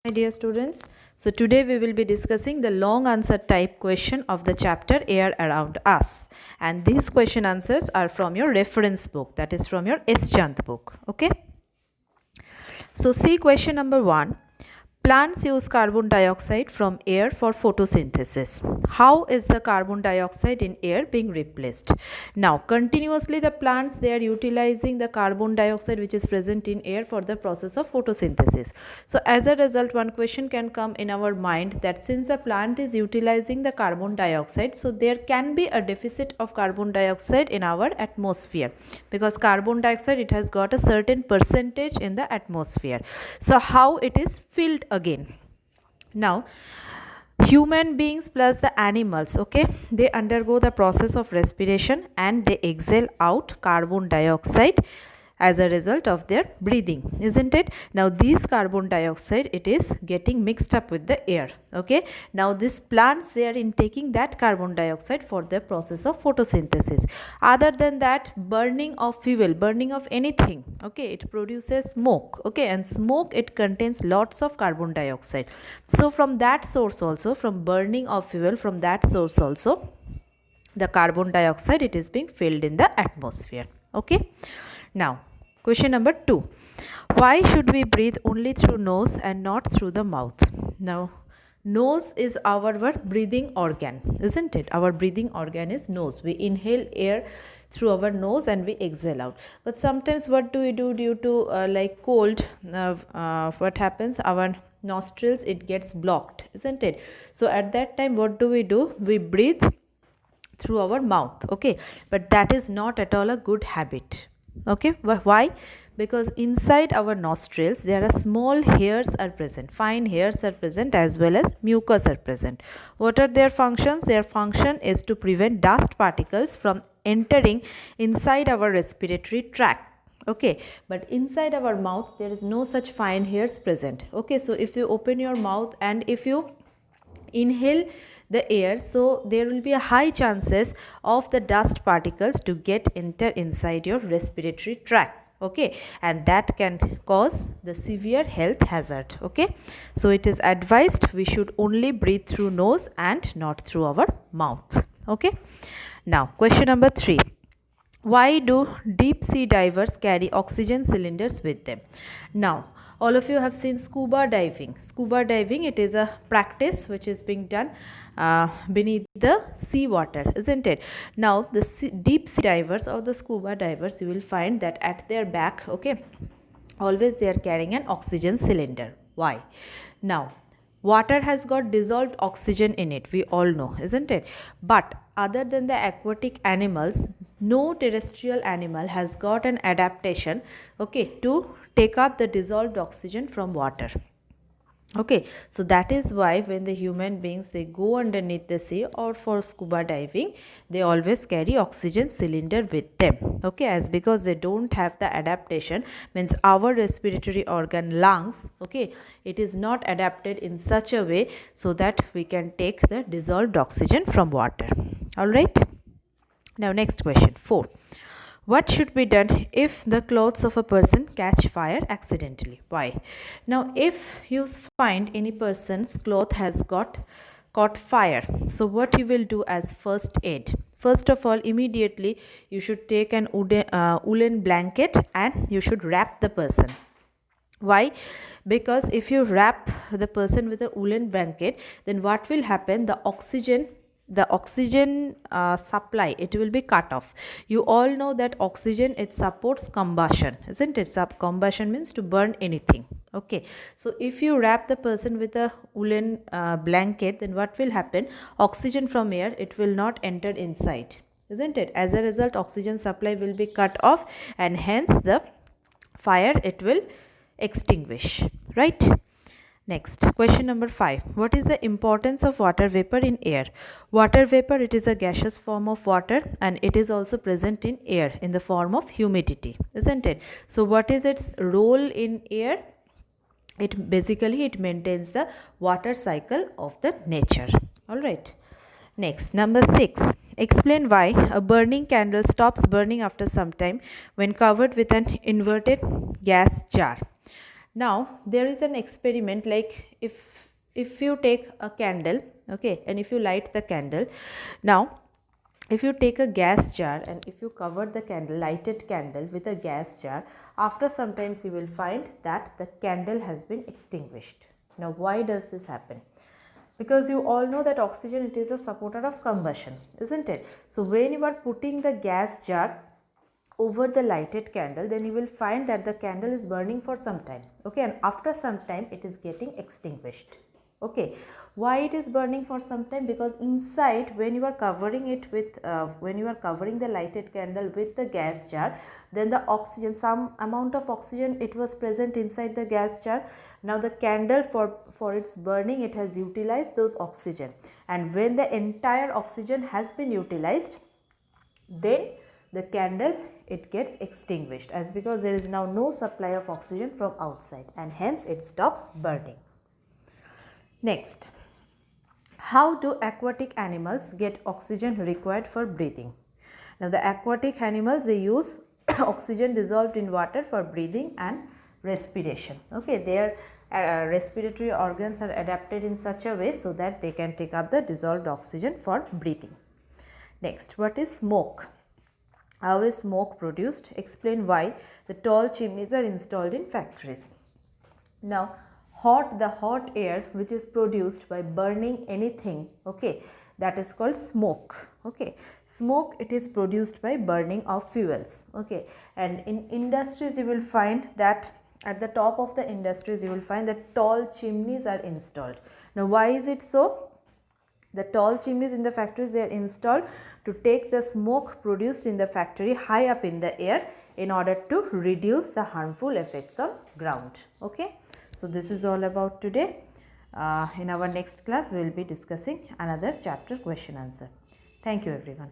My dear students, so today we will be discussing the long answer type question of the chapter Air Around Us, and these question answers are from your reference book, that is from your S. Chand book. Okay, so see question number 1. Plants use carbon dioxide from air for photosynthesis. How is the carbon dioxide in air being replaced? Now, continuously the plants, they are utilizing the carbon dioxide which is present in air for the process of photosynthesis. So, as a result, one question can come in our mind that since the plant is utilizing the carbon dioxide, so there can be a deficit of carbon dioxide in our atmosphere, because carbon dioxide, it has got a certain percentage in the atmosphere. So, how it is filled again? Now, human beings plus the animals, okay, they undergo the process of respiration and they exhale out carbon dioxide as a result of their breathing, isn't it? Now this carbon dioxide, it is getting mixed up with the air. Okay, now these plants, they are intaking that carbon dioxide for the process of photosynthesis. Other than that, burning of fuel, burning of anything, okay, it produces smoke. Okay, and smoke, it contains lots of carbon dioxide. So from that source also, from burning of fuel, from that source also, the carbon dioxide, it is being filled in the atmosphere. Okay, now question number 2. Why should we breathe only through nose and not through the mouth? Now, nose is our breathing organ, isn't it? Our breathing organ is nose. We inhale air through our nose and we exhale out. But sometimes what do we do due to like cold? What happens? Our nostrils, it gets blocked, isn't it? So at that time, what do? We breathe through our mouth. Okay, but that is not at all a good habit. Okay, why? Because inside our nostrils there are small hairs are present, fine hairs are present, as well as mucus are present. What are their functions? Their function is to prevent dust particles from entering inside our respiratory tract. Okay, but inside our mouth there is no such fine hairs present. Okay, so if you open your mouth and if you inhale the air, so there will be a high chances of the dust particles to get enter inside your respiratory tract. Okay, and that can cause the severe health hazard. Okay, so it is advised we should only breathe through nose and not through our mouth. Okay, now question number 3. Why do deep sea divers carry oxygen cylinders with them? Now, all of you have seen scuba diving. Scuba diving, it is a practice which is being done beneath the sea water, isn't it? Now the deep sea divers or the scuba divers, you will find that at their back, okay, always they are carrying an oxygen cylinder. Why? Now water has got dissolved oxygen in it, we all know, isn't it? But other than the aquatic animals, no terrestrial animal has got an adaptation, okay, to take up the dissolved oxygen from water. Okay, so that is why when the human beings, they go underneath the sea or for scuba diving, they always carry oxygen cylinder with them. Okay, as because they don't have the adaptation, means our respiratory organ lungs, okay, it is not adapted in such a way so that we can take the dissolved oxygen from water. All right, now next question 4. What should be done if the clothes of a person catch fire accidentally? Why? Now, if you find any person's cloth has caught fire, so what you will do as first aid? First of all, immediately you should take an woolen blanket and you should wrap the person. Why? Because if you wrap the person with a woolen blanket, then what will happen? The oxygen supply, it will be cut off. You all know that oxygen, it supports combustion, isn't it? Combustion means to burn anything. Okay, so if you wrap the person with a woolen blanket, then what will happen? Oxygen from air, it will not enter inside, isn't it? As a result, oxygen supply will be cut off and hence the fire, it will extinguish, right? Next, question number 5. What is the importance of water vapor in air? Water vapor, it is a gaseous form of water and it is also present in air in the form of humidity, isn't it? So what is its role in air? It basically, it maintains the water cycle of the nature. All right. Next, number 6. Explain why a burning candle stops burning after some time when covered with an inverted gas jar. Now there is an experiment, like if you take a candle, okay, and if you light the candle. Now if you take a gas jar and if you cover the candle, lighted candle, with a gas jar, after some times you will find that the candle has been extinguished. Now why does this happen? Because you all know that oxygen, it is a supporter of combustion, isn't it? So when you are putting the gas jar over the lighted candle, then you will find that the candle is burning for some time, okay, and after some time it is getting extinguished. Okay, why it is burning for some time? Because inside, when you are covering it with when you are covering the lighted candle with the gas jar, then the oxygen, some amount of oxygen, it was present inside the gas jar. Now the candle, for its burning, it has utilized those oxygen, and when the entire oxygen has been utilized, then the candle, it gets extinguished, as because there is now no supply of oxygen from outside, and hence it stops burning. Next, how do aquatic animals get oxygen required for breathing? Now the aquatic animals, they use oxygen dissolved in water for breathing and respiration. Okay, their respiratory organs are adapted in such a way so that they can take up the dissolved oxygen for breathing. Next, what is smoke? How is smoke produced? Explain why the tall chimneys are installed in factories. Now, the hot air which is produced by burning anything, okay, that is called smoke. Okay, smoke, it is produced by burning of fuels. Okay, and in industries you will find that at the top of the industries you will find that tall chimneys are installed. Now why is it so? The tall chimneys in the factories, they are installed to take the smoke produced in the factory high up in the air in order to reduce the harmful effects on ground. Okay, so this is all about today. In our next class, we will be discussing another chapter question answer. Thank you everyone.